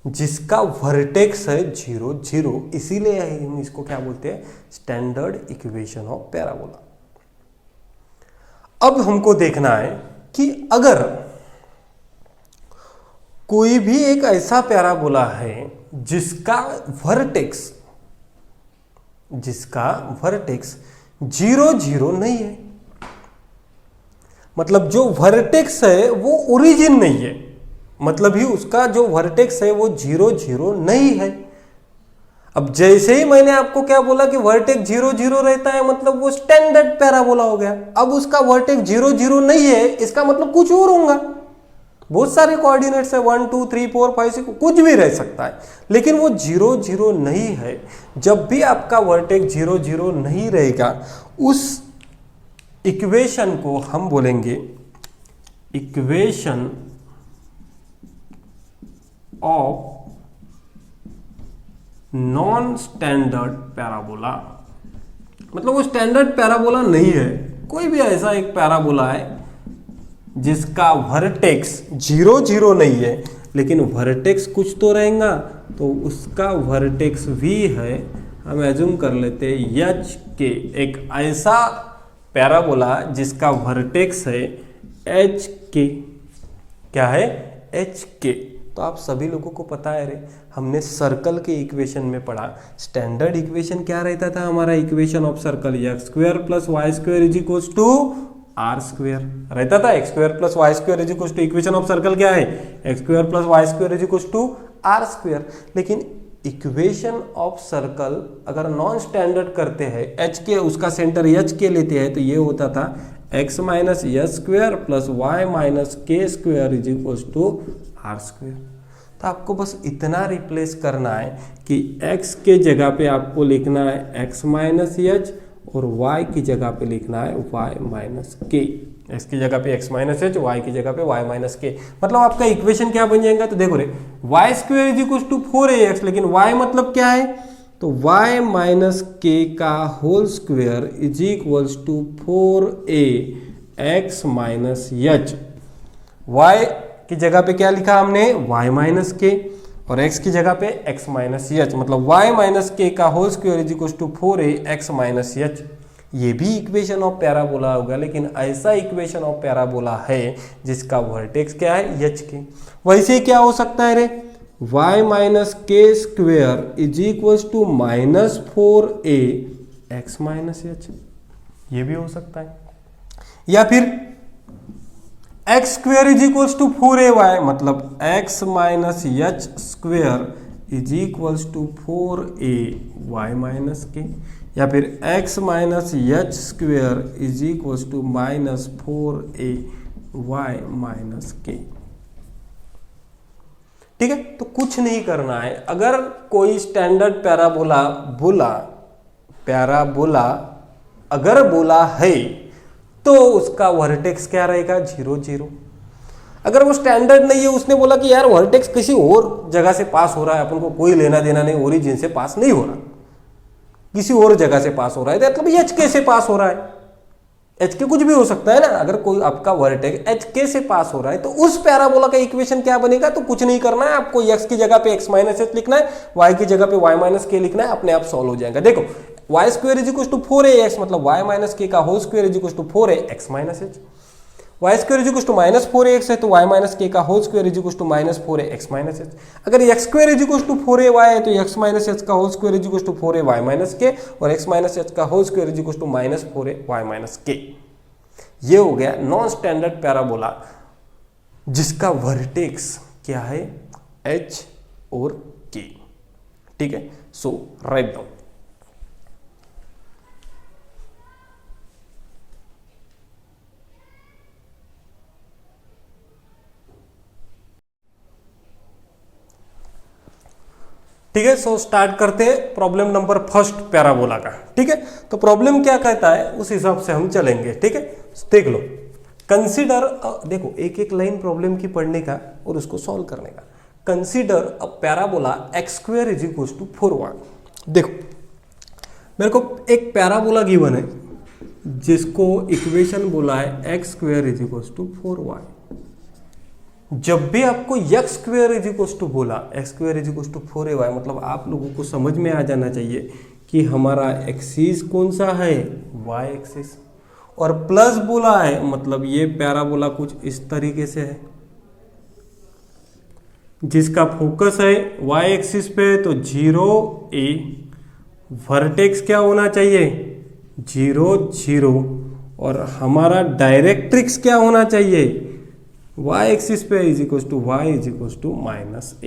जिसका वर्टेक्स है 0 0, इसीलिए हम इसको क्या बोलते हैं, स्टैंडर्ड इक्वेशन ऑफ पैराबोला। अब हमको देखना है कि अगर कोई भी एक ऐसा पैराबोला है जिसका वर्टेक्स 0 0 नहीं है, मतलब जो वर्टेक्स है वो ओरिजिन नहीं है, मतलब ही उसका जो वर्टेक्स है वो 0 0 नहीं है। अब जैसे ही मैंने आपको क्या बोला कि वर्टेक्स 0 0 रहता है, मतलब वो स्टैंडर्ड पैराबोला हो गया। अब उसका वर्टेक्स 0 0 नहीं है, इसका मतलब कुछ और होगा। बहुत सारे कोऑर्डिनेट्स है 1 2 3 4 5 6, कुछ भी रह सकता है, लेकिन वो 0 0 नहीं है। जब भी आपका वर्टेक्स 0 0 नहीं रहेगा, उस इक्वेशन को हम बोलेंगे equation of non standard parabola. मतलब वो स्टैंडर्ड पैराबोला नहीं है, कोई भी ऐसा एक पैराबोला है जिसका वर्टेक्स 0 0 नहीं है, लेकिन वर्टेक्स कुछ तो रहेगा, तो उसका वर्टेक्स v है। हम एज्यूम कर लेते हैं h के एक ऐसा पैराबोला जिसका वर्टेक्स है h के, क्या है h के। तो आप सभी लोगों को पता है रे, हमने सर्कल के इक्वेशन में पढ़ा, स्टैंडर्ड इक्वेशन क्या रहता था हमारा, equation of circle x square plus y square is equals to are square रहता था। X square plus y square is equals to, equation of circle क्या है, x square plus y square is equals to are square. लेकिन इक्वेशन ऑफ सर्कल अगर नॉन स्टैंडर्ड करते हैं, h के उसका सेंटर h के लेते हैं, तो ये होता था x minus H square plus Y minus के square is equals to are square. तो आपको बस इतना रिप्लेस करना है कि x के जगह पे आपको लिखना है x माइनस एच और y की जगह पे लिखना है y माइनस के। x की जगह पे x माइनस एच, y की जगह पे y माइनस के। मतलब आपका इक्वेशन क्या बन जाएगा, तो देखो रे y square is equal to 4ax, लेकिन y मतलब क्या है, तो y माइनस के का whole square is equals to 4ax minus h. y की जगह पे क्या लिखा हमने, y माइनस के, और x की जगह पे x माइनस एच, मतलब y माइनस के का whole square is equal to 4ax minus h. ये भी इक्वेशन ऑफ पैराबोला होगा, लेकिन ऐसा इक्वेशन ऑफ पैराबोला है जिसका वर्टेक्स क्या है, h के। वैसे क्या हो सकता है रे, y माइनस के square is equal to minus 4ax minus h, ये भी हो सकता है। या फिर x square is equals to 4ay, मतलब x minus h square is equals to 4ay minus k. या फिर x minus h square is equals to minus 4ay minus k. ठीक है, तो कुछ नहीं करना है। अगर कोई स्टैंडर्ड पैराबोला अगर बोला है, तो उसका वर्टेक्स क्या रहेगा, 0 0। अगर वो स्टैंडर्ड नहीं है, उसने बोला कि यार वर्टेक्स किसी और जगह से पास हो रहा है, अपन को कोई लेना देना नहीं, ओरिजिन से पास नहीं हो रहा, किसी और जगह से पास हो रहा है, तो मतलब एच के से पास हो रहा है। एच के कुछ भी हो सकता है ना, अगर कोई आपका वर्टेक्स एच के से पास हो रहा है, तो उस पैराबोला का इक्वेशन क्या बनेगा, तो कुछ नहीं करना है आपको, एक्स की जगह पे एक्स माइनस एच लिखना है, वाई की जगह पे वाई माइनस के लिखना है, अपने आप सॉल्व हो जाएगा। देखो Y square is equal to 4ax, मतलब वाई माइनस के का whole square is equal to 4ax minus H. Y square is equal to minus 4ax है, तो वाई माइनस के का whole square is equal to minus 4ax minus H. अगर X square is equal to 4ay है, तो एक्स माइनस एच का whole square is equal to 4ay minus K, और एक्स माइनस एच का whole square is equal to minus 4ay minus k. ये हो गया नॉन स्टैंडर्ड पैराबोला जिसका वर्टेक्स क्या है, h और k। ठीक है, सो राइट डाउन। ठीक है, सो स्टार्ट करते हैं प्रॉब्लम नंबर फर्स्ट पैराबोला का। ठीक है, तो प्रॉब्लम क्या कहता है उस हिसाब से हम चलेंगे। ठीक है, देख लो, कंसीडर, देखो एक एक लाइन प्रॉब्लम की पढ़ने का और उसको सॉल्व करने का। Consider a parabola x square is equal to 4y। देखो मेरे को एक पैराबोला गिवन है जिसको इक्वेशन बोला है x square is equal to 4y। जब भी आपको X square is equal to बोला, X square is equal to 4ay, मतलब आप लोगों को समझ में आ जाना चाहिए कि हमारा एक्सिस कौन सा है, y एक्सिस, और प्लस बोला है, मतलब ये पैराबोला कुछ इस तरीके से है जिसका फोकस है y एक्सिस पे, तो 0a, वर्टेक्स क्या होना चाहिए, 0 0, और हमारा डायरेक्ट्रिक्स क्या होना चाहिए, y एक्सिस पे is equal to y is equal to minus a।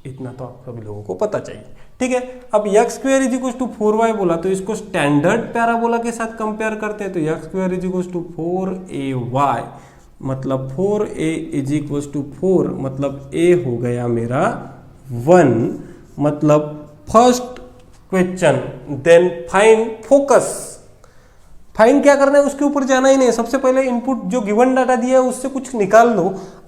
इतना तो आप सभी लोगों को पता चाहिए। ठीक है। अब x square is equal to 4y बोला तो इसको स्टैंडर्ड पैराबोला के साथ कंपेयर करते हैं, तो x square is equal to 4ay मतलब 4a इज इक्वल टू 4 मतलब a हो गया मेरा 1, मतलब first question. Then find focus. Find क्या करना है, उसके ऊपर जाना ही नहीं, सबसे पहले इनपुट जो गिवन डाटा दिया है उससे कुछ निकाल लो।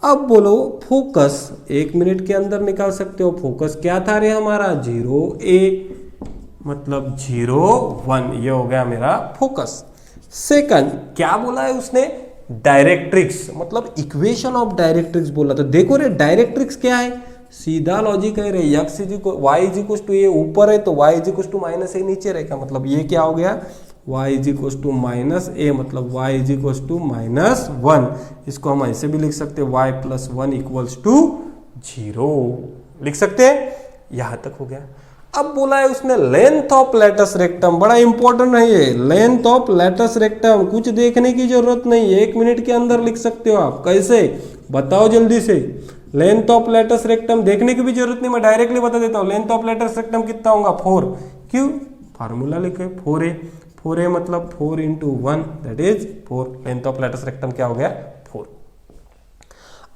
अब बोलो फोकस, 1 मिनट के अंदर निकाल सकते हो। फोकस क्या था रे हमारा 0a मतलब 0 1, ये हो गया मेरा फोकस। सेकंड क्या बोला है उसने, डायरेक्ट्रिक्स मतलब इक्वेशन ऑफ डायरेक्ट्रिक्स बोला। तो देखो रे डायरेक्ट्रिक्स क्या है, सीधा लॉजिक है रे, X is equal Y is equal to A ऊपर है तो Y is equal to minus A नीचे रहेगा, मतलब ये क्या हो गया y is equal to minus A मतलब y is equal to minus 1। इसको हम ऐसे भी लिख सकते हैं y प्लस 1 इक्वल्स टू 0 लिख सकते हैं। यहां तक हो गया। अब बोला है उसने लेंथ ऑफ लेटस रेक्टम, बड़ा इंपॉर्टेंट है ये, लेंथ ऑफ लेटस रेक्टम। कुछ देखने की जरूरत नहीं, 1 मिनट के अंदर लिख सकते हो आप। कैसे बताओ जल्दी से। लेंथ ऑफ लेटस रेक्टम देखने की भी जरूरत नहीं, मैं डायरेक्टली बता देता हूं। लेंथ ऑफ लेटस रेक्टम कितना होगा 4, क्यों फार्मूला लिखे 4a मतलब 4 into 1 that is 4। Length of latus rectum क्या हो गया 4।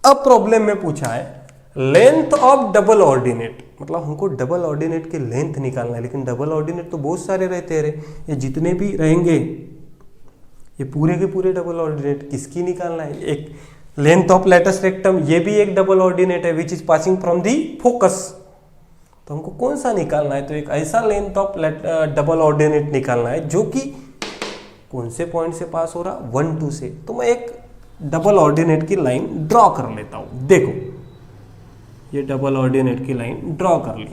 अब प्रॉब्लम में पूछा है लेंथ ऑफ डबल ऑर्डिनेट, मतलब हमको डबल ऑर्डिनेट की लेंथ निकालना है, लेकिन डबल ऑर्डिनेट तो बहुत सारे रहते हैं रे, ये जितने भी रहेंगे ये पूरे के पूरे डबल ऑर्डिनेट किसकी निकालना है। एक लेंथ ऑफ लेटस रेक्टम, ये भी एक डबल ऑर्डिनेट है विच is passing from the focus. तो हमको कौन सा निकालना है, तो एक ऐसा लेंथ ऑफ डबल ऑर्डिनेट निकालना है जो कि कौन से पॉइंट से पास हो रहा 1 2 से। तो मैं एक डबल ऑर्डिनेट की लाइन ड्रॉ कर लेता हूं। देखो ये डबल ऑर्डिनेट की लाइन ड्रॉ कर ली,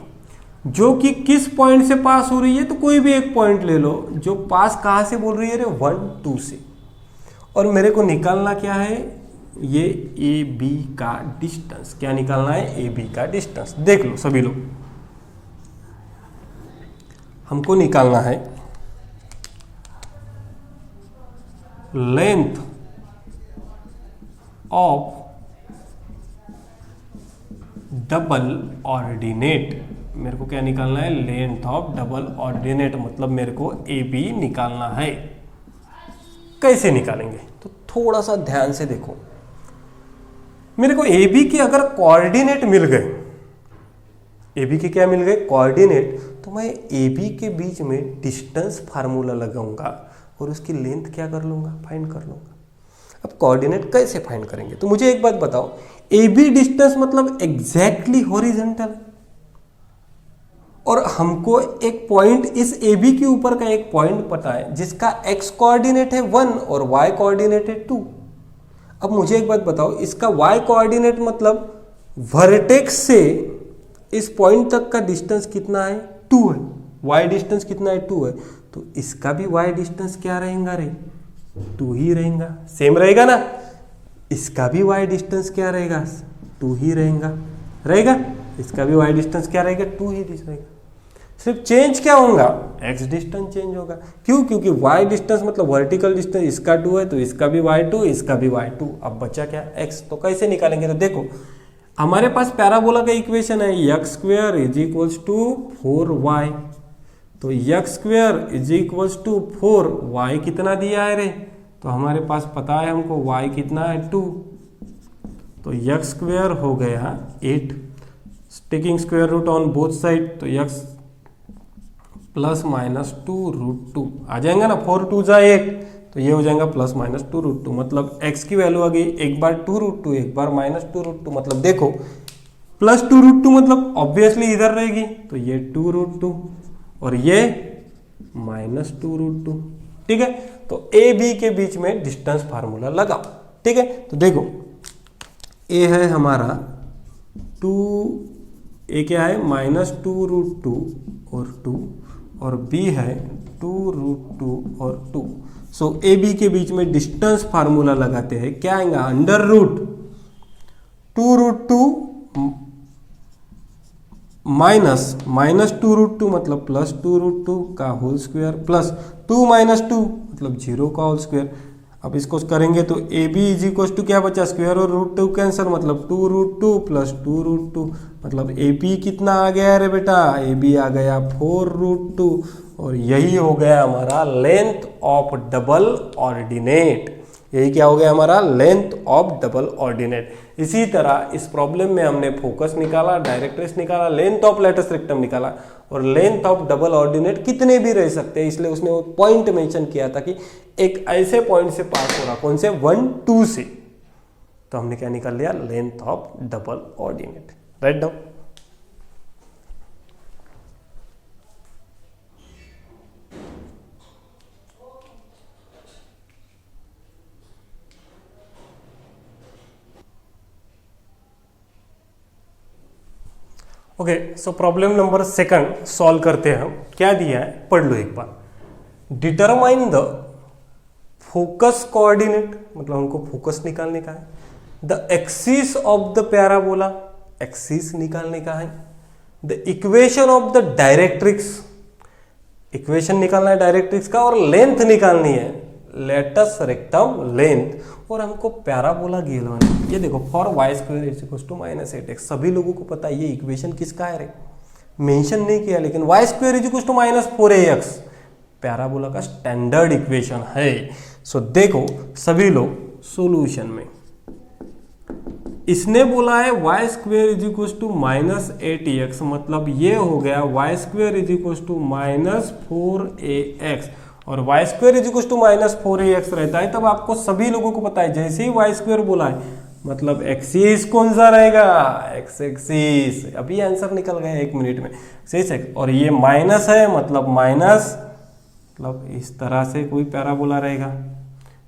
जो कि किस पॉइंट से पास हो रही है, तो कोई भी एक पॉइंट ले लो जो पास कहां से बोल रही है रे 1 2 से। और मेरे को निकालना क्या है, ये ए बी का डिस्टेंस। क्या निकालना है, ए बी का डिस्टेंस। देख लो सभी लोग, हमको निकालना है लेंथ ऑफ डबल ऑर्डिनेट। मेरे को क्या निकालना है, लेंथ ऑफ डबल ऑर्डिनेट, मतलब मेरे को ए बी निकालना है। कैसे निकालेंगे, तो थोड़ा सा ध्यान से देखो। मेरे को ए बी के अगर कोऑर्डिनेट मिल गए, ए बी के क्या मिल गए कोऑर्डिनेट, तो मैं ए बी के बीच में डिस्टेंस फार्मूला लगाऊंगा और उसकी लेंथ क्या कर लूंगा, फाइंड कर लूंगा। अब कोऑर्डिनेट कैसे फाइंड करेंगे, तो मुझे एक बात बताओ, ए बी डिस्टेंस मतलब एग्जैक्टली हॉरिजॉन्टल, और हमको एक पॉइंट इस ए बी के ऊपर का एक पॉइंट पता है जिसका एक्स कोऑर्डिनेट है 1 और वाई कोऑर्डिनेट है 2। अब मुझे एक बात बताओ, इसका वाई कोऑर्डिनेट मतलब वर्टेक्स से इस पॉइंट तक का डिस्टेंस कितना है 2 है, वाई डिस्टेंस कितना है 2 है, तो इसका भी वाई डिस्टेंस क्या रहेगा रे 2 ही रहेगा, सेम रहेगा ना। इसका भी वाई डिस्टेंस क्या रहेगा 2 ही रहेगा, इसका भी वाई डिस्टेंस क्या रहेगा 2 ही रहेगा। सिर्फ चेंज क्या होगा, एक्स डिस्टेंस चेंज होगा। क्यों, क्योंकि वाई डिस्टेंस मतलब वर्टिकल डिस्टेंस इसका 2 है, तो इसका भी y2 इसका भी y2। अब बचा क्या x, तो कैसे निकालेंगे, तो देखो हमारे पास पैराबोला का इक्वेशन है x square is equals to 4y, तो x square is equals to 4y कितना दिया है रे, तो हमारे पास पता है हमको y कितना है 2, तो एक्स स्क्वायर हो गया 8, taking square root on both side, तो x प्लस माइनस 2√2 आ जाएगा ना, 4 2 जा 1, तो ये हो जाएगा प्लस माइनस 2√2, मतलब x की वैल्यू आ गई एक बार 2√2 एक बार माइनस 2√2, मतलब देखो प्लस 2√2 मतलब ऑब्वियसली इधर रहेगी, तो ये 2√2 और ये माइनस 2√2। ठीक है, तो ए बी के बीच में डिस्टेंस फार्मूला लगाओ। ठीक है, तो देखो ए है हमारा 2, ए क्या है माइनस 2√2 और 2, और बी है 2√2 और 2। सो ए बी के बीच में डिस्टेंस फार्मूला लगाते हैं, क्या आएगा अंडर रूट 2√2 माइनस 2√2 मतलब प्लस 2√2 का होल स्क्वायर प्लस 2 - 2 मतलब 0 का होल स्क्वायर। अब इसको करेंगे तो a B is equal to क्या बचा, स्क्वायर और √2 कैंसिल, मतलब 2√2 प्लस 2√2, मतलब ए बी कितना आ गया रे बेटा, ए बी आ गया 4√2, और यही हो गया हमारा लेंथ ऑफ डबल ऑर्डिनेट। यही क्या हो गया हमारा, लेंथ ऑफ डबल ऑर्डिनेट। इसी तरह इस प्रॉब्लम में हमने फोकस निकाला, डायरेक्ट्रिक्स निकाला, लेंथ ऑफ लेटस रेक्टम निकाला, और लेंथ ऑफ डबल ऑर्डिनेट कितने भी रह सकते हैं, इसलिए उसने वो पॉइंट मेंशन किया था कि एक ऐसे पॉइंट से पास हो रहा, कौन से, 1, 2 से, तो हमने क्या निकाल लिया, length of double ordinate. Write down. Okay, so problem number 2 solve करते हैं हम। क्या दिया है पढ़ लो एक बार। डिटरमाइन द फोकस कोऑर्डिनेट, मतलब हमको फोकस निकालने का है। The axis of the parabola, axis निकालने का है। The equation of the directrix, equation निकालना है डायरेक्ट्रिक्स का, और लेंथ निकालनी है, लेटस रेक्टम लेंथ, और हमको पैराबोला गिवन है। ये देखो, for y square is equal to -8x, सभी लोगों को पता है ये इक्वेशन किसका है रे, मेंशन नहीं किया, लेकिन y square is equal to -4ax parabola का स्टैंडर्ड इक्वेशन है। सो देखो सभी लोग सॉल्यूशन में, इसने बोला है y square is equal to -8x, मतलब ये हो गया y square is equal to -4ax, और y square is equal to -4ax रहता है, तब आपको सभी लोगों को पता है जैसे ही वाई स्क्वेयर बोला है मतलब एक्सिस कौन सा रहेगा, एक्स एक्सिस। अभी आंसर निकल गया 1 मिनट में, एक्सिस एक्स, और ये माइनस है मतलब माइनस, मतलब इस तरह से कोई पैराबोला रहेगा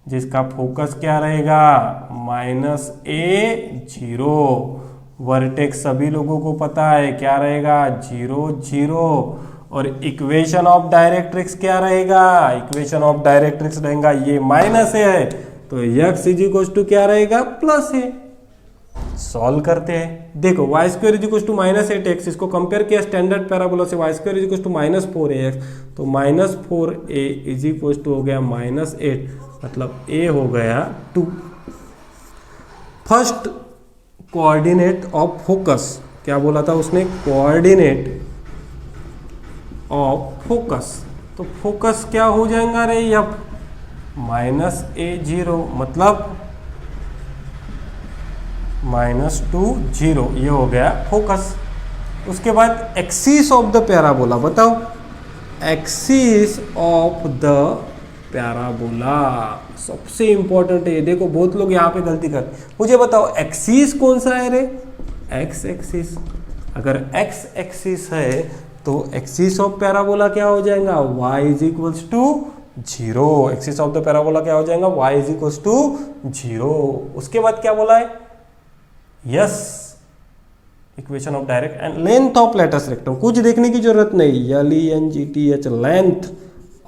जिसका फोकस क्या रहेगा, -a0, वर्टेक्स सभी लोगों को पता है क्या रहेगा, 0 0, और इक्वेशन ऑफ डायरेक्ट्रिक्स क्या रहेगा, इक्वेशन ऑफ डायरेक्ट्रिक्स रहेगा ये माइनस है, तो x इज इक्वल टू क्या रहेगा, प्लस है। सॉल्व करते हैं, देखो Y square is equal to -8x, इसको कंपेयर किया स्टैंडर्ड पैराबोला से, y square is equal to -4ax, तो -4a इज इक्वल टू हो गया -8, मतलब a हो गया 2। फर्स्ट कोऑर्डिनेट ऑफ फोकस, क्या बोला था उसने, कोऑर्डिनेट ऑफ फोकस, तो फोकस क्या हो जाएगा रे, f -a0, मतलब -2 0, ये हो गया फोकस। उसके बाद एक्सिस ऑफ द पैराबोला, बताओ एक्सिस ऑफ द पैराबोला सबसे इंपॉर्टेंट है। देखो बहुत लोग यहाँ पे गलती करते, मुझे बताओ एक्सिस कौन सा है रे, एक्स एक्सिस। अगर एक्स एक्सिस है तो एक्सिस ऑफ पैराबोला क्या हो जाएगा, y is equals to 0, axis of the parabola क्या हो जाएगा, y इज इक्वल्स टू 0। उसके बाद क्या बोला है, yes equation of direct and length of latus rectum, कुछ देखने की जरूरत नहीं, LENGTH, length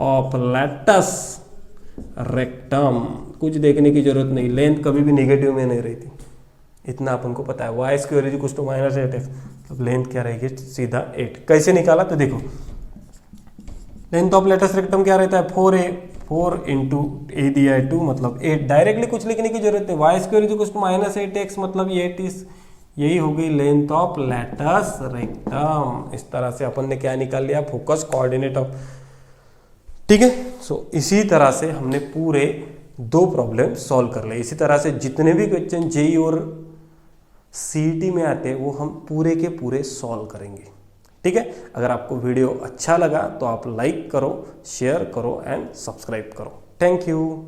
of latus rectum, कुछ देखने की जरूरत नहीं, लेंथ कभी भी नेगेटिव में नहीं रहती, इतना अपन को पता है। Y square is equal to -8x, अब लेंथ क्या रहेगी, सीधा 8। कैसे निकाला, तो देखो लेंथ ऑफ लेटस रेक्टम क्या रहता है, 4a, 4 इंटू ए दिया है 2, मतलब 8, डायरेक्टली कुछ लिखने की जरूरत है। Y square is equal to -8x, मतलब ये 8 इज, यही हो गई लेंथ ऑफ लेटस रेक्टम। इस तरह से अपन ने क्या निकाल लिया, फोकस कोऑर्डिनेट ऑफ, ठीक है। सो इसी तरह से हमने पूरे 2 प्रॉब्लम सॉल्व कर लिए। इसी तरह से जितने भी क्वेश्चन जेई और सीईटी में आते हैं वो हम पूरे के पूरे सॉल्व करेंगे, ठीक है। अगर आपको वीडियो अच्छा लगा तो आप लाइक करो, शेयर करो एंड सब्सक्राइब करो। Thank you.